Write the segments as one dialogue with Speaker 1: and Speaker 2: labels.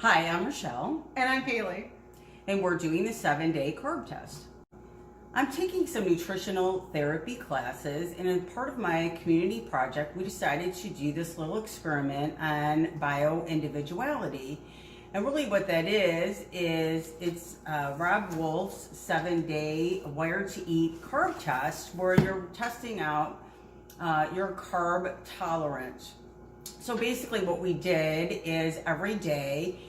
Speaker 1: Hi, I'm Rochelle,
Speaker 2: And I'm Hallie.
Speaker 1: and we're doing the 7-day carb test. I'm taking some nutritional therapy classes, and as part of my community project, we decided to do this little experiment on bio-individuality. And really what that is it's Robb Wolf's 7-day Wired to Eat carb test, where you're testing out your carb tolerance. So basically what we did is every day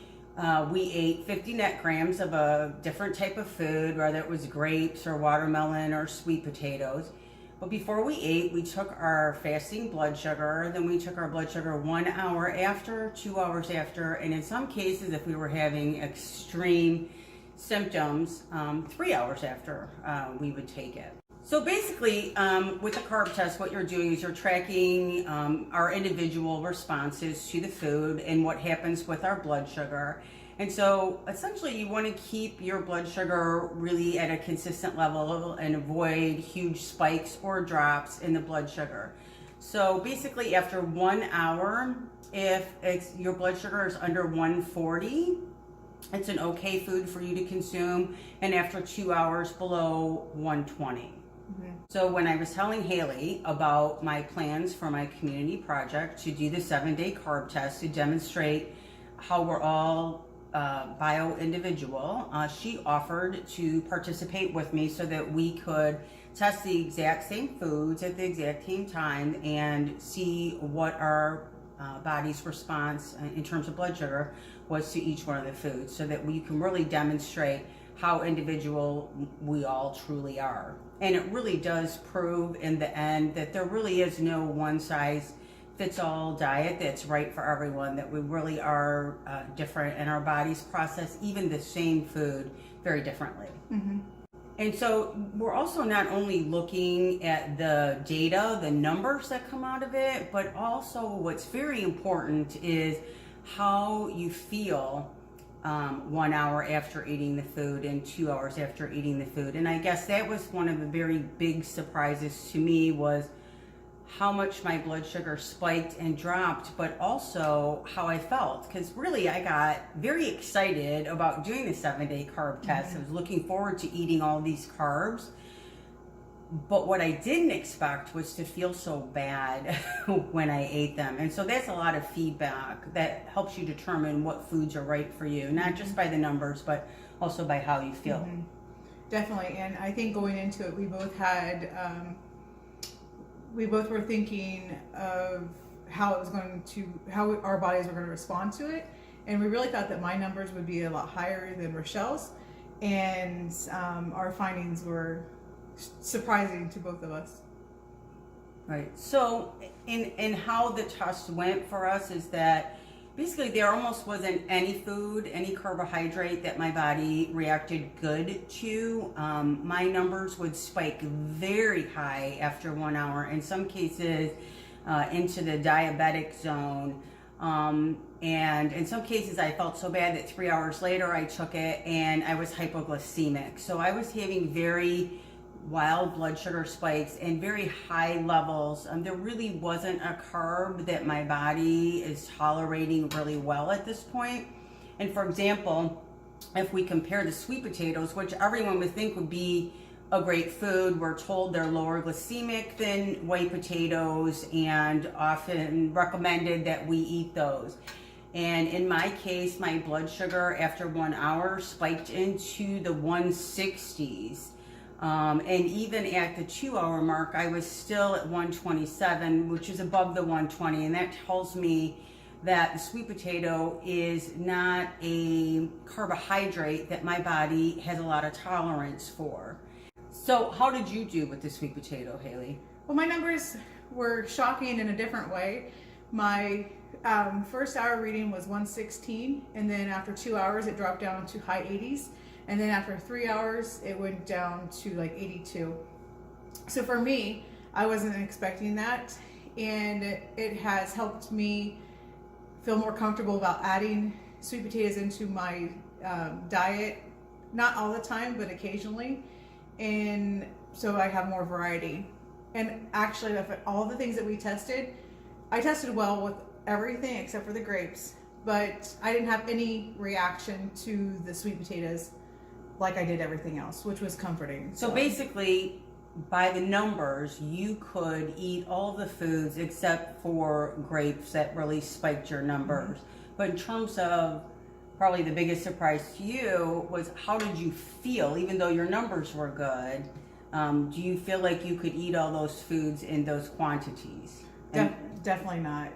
Speaker 1: we ate 50 net grams of a different type of food, whether it was grapes or watermelon or sweet potatoes. But before we ate, we took our fasting blood sugar, then we took our blood sugar 1 hour after, 2 hours after, and in some cases, if we were having extreme symptoms, 3 hours after we would take it. So basically, with the carb test, what you're doing is you're tracking our individual responses to the food and what happens with our blood sugar. And so essentially you want to keep your blood sugar really at a consistent level and avoid huge spikes or drops in the blood sugar. So basically after 1 hour, if your blood sugar is under 140, it's an okay food for you to consume, and after 2 hours below 120. So when I was telling Hallie about my plans for my community project to do the 7-day carb test to demonstrate how we're all bio-individual, she offered to participate with me so that we could test the exact same foods at the exact same time and see what our body's response in terms of blood sugar was to each one of the foods, so that we can really demonstrate how individual we all truly are. And it really does prove in the end that there really is no one size fits all diet that's right for everyone, that we really are different, and our bodies process even the same food very differently.
Speaker 2: Mm-hmm.
Speaker 1: And so we're also not only looking at the data, the numbers that come out of it, but also what's very important is how you feel 1 hour after eating the food and 2 hours after eating the food. And I guess that was one of the very big surprises to me, was how much my blood sugar spiked and dropped, but also how I felt. Because really I got very excited about doing the 7-day carb test. I was looking forward to eating all these carbs. But what I didn't expect was to feel so bad when I ate them. And so that's a lot of feedback that helps you determine what foods are right for you, not just by the numbers, but also by how you feel.
Speaker 2: Mm-hmm. Definitely. And I think going into it, we both had, we both were thinking of how our bodies were going to respond to it. And we really thought that my numbers would be a lot higher than Rochelle's. And our findings were surprising to both of us.
Speaker 1: Right. So in how the test went for us is that basically there almost wasn't any food, any carbohydrate that my body reacted good to. My numbers would spike very high after 1 hour, in some cases into the diabetic zone. And in some cases I felt so bad that 3 hours later I took it and I was hypoglycemic. So I was having very wild blood sugar spikes and very high levels. There really wasn't a carb that my body is tolerating really well at this point. And for example, if we compare the sweet potatoes, which everyone would think would be a great food, we're told they're lower glycemic than white potatoes and often recommended that we eat those. And in my case, my blood sugar after 1 hour spiked into the 160s. And even at the 2 hour mark, I was still at 127, which is above the 120. And that tells me that the sweet potato is not a carbohydrate that my body has a lot of tolerance for. So how did you do with the sweet potato, Hallie?
Speaker 2: Well, my numbers were shocking in a different way. My first hour reading was 116, and then after 2 hours, it dropped down to high 80s. And then after 3 hours, it went down to like 82. So for me, I wasn't expecting that. And it has helped me feel more comfortable about adding sweet potatoes into my diet. Not all the time, but occasionally. And so I have more variety. And actually, all the things that we tested, I tested well with everything except for the grapes. but I didn't have any reaction to the sweet potatoes like I did everything else, which was comforting.
Speaker 1: So basically, by the numbers, you could eat all the foods except for grapes that really spiked your numbers. But in terms of probably the biggest surprise to you was, how did you feel? Even though your numbers were good, do you feel like you could eat all those foods in those quantities?
Speaker 2: Definitely not.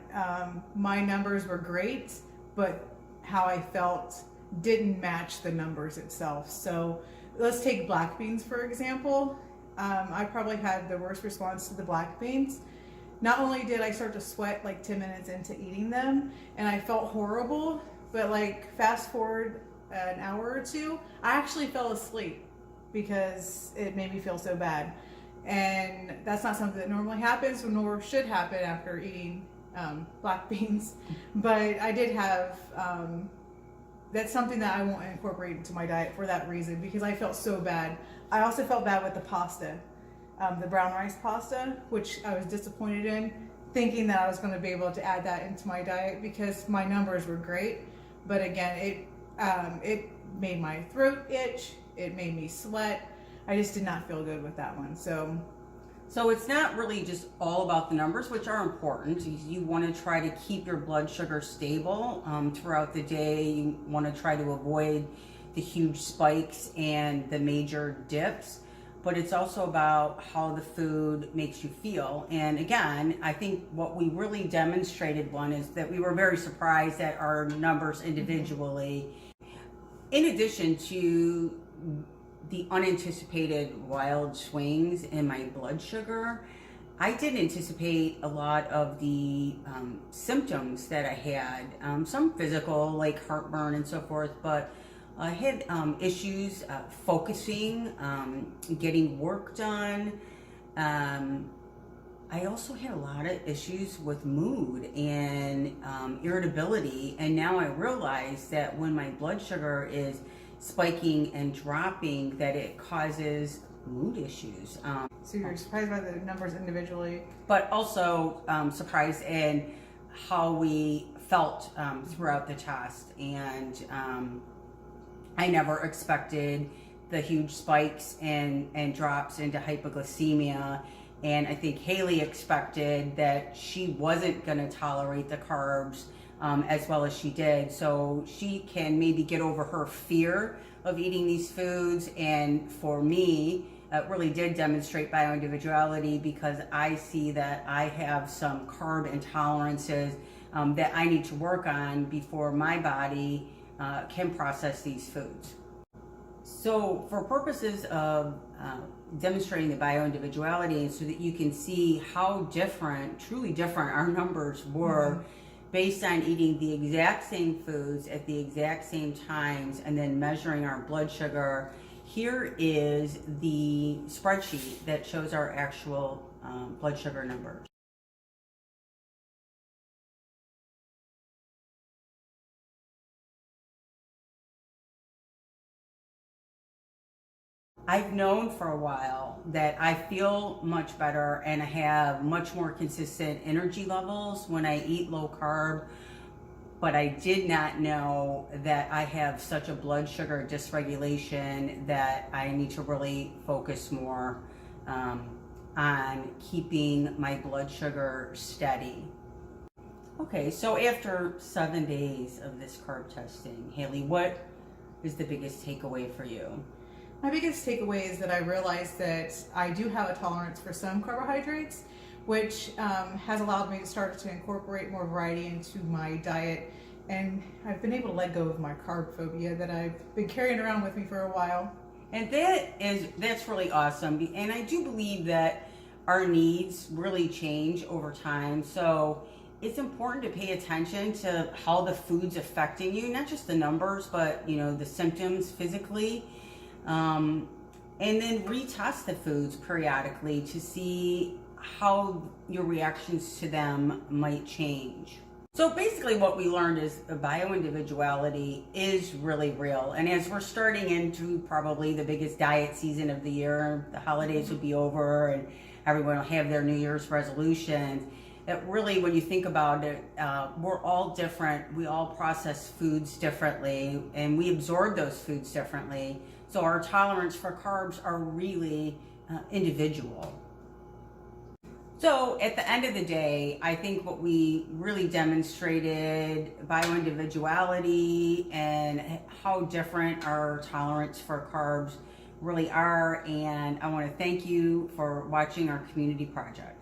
Speaker 2: My numbers were great, but how I felt didn't match the numbers itself. So let's take black beans, for example. I probably had the worst response to the black beans. Not only did I start to sweat like 10 minutes into eating them, and I felt horrible, but like fast forward an hour or two, I actually fell asleep because it made me feel so bad. And that's not something that normally happens, nor should happen after eating black beans. But I did have, that's something that I won't incorporate into my diet for that reason, because I felt so bad. I also felt bad with the pasta, the brown rice pasta, which I was disappointed in, thinking that I was going to be able to add that into my diet because my numbers were great. But again, it made my throat itch. It made me sweat. I just did not feel good with that one.
Speaker 1: So it's not really just all about the numbers, which are important. You want to try to keep your blood sugar stable throughout the day. You want to try to avoid the huge spikes and the major dips. But it's also about how the food makes you feel. And again, I think what we really demonstrated, one, is that we were very surprised at our numbers individually. In addition to the unanticipated wild swings in my blood sugar, I did anticipate a lot of the symptoms that I had, some physical like heartburn and so forth, but I had issues focusing, getting work done. I also had a lot of issues with mood and irritability, and now I realize that when my blood sugar is spiking and dropping, that it causes mood issues.
Speaker 2: So you're surprised by the numbers individually?
Speaker 1: But also surprised in how we felt throughout the test. And I never expected the huge spikes and drops into hypoglycemia. And I think Hallie expected that she wasn't going to tolerate the carbs as well as she did. So she can maybe get over her fear of eating these foods. And for me, it really did demonstrate bio-individuality, because I see that I have some carb intolerances that I need to work on before my body can process these foods. So for purposes of demonstrating the bio-individuality, and so that you can see how different, truly different our numbers were, based on eating the exact same foods at the exact same times and then measuring our blood sugar, here is the spreadsheet that shows our actual blood sugar numbers. I've known for a while that I feel much better and I have much more consistent energy levels when I eat low carb, but I did not know that I have such a blood sugar dysregulation that I need to really focus more on keeping my blood sugar steady. Okay, so after 7 days of this carb testing, Hallie, what is the biggest takeaway for you?
Speaker 2: My biggest takeaway is that I realized that I do have a tolerance for some carbohydrates, which has allowed me to start to incorporate more variety into my diet. And I've been able to let go of my carb phobia that I've been carrying around with me for a while.
Speaker 1: And that's really awesome. And I do believe that our needs really change over time. So it's important to pay attention to how the food's affecting you, not just the numbers, but the symptoms physically. And then retest the foods periodically to see how your reactions to them might change. So basically what we learned is bio-individuality is really real. And as we're starting into probably the biggest diet season of the year, the holidays will be over and everyone will have their New Year's resolutions. that really, when you think about it, we're all different. We all process foods differently, and we absorb those foods differently. So our tolerance for carbs are really individual. So at the end of the day, I think what we really demonstrated bio-individuality and how different our tolerance for carbs really are. And I want to thank you for watching our community project.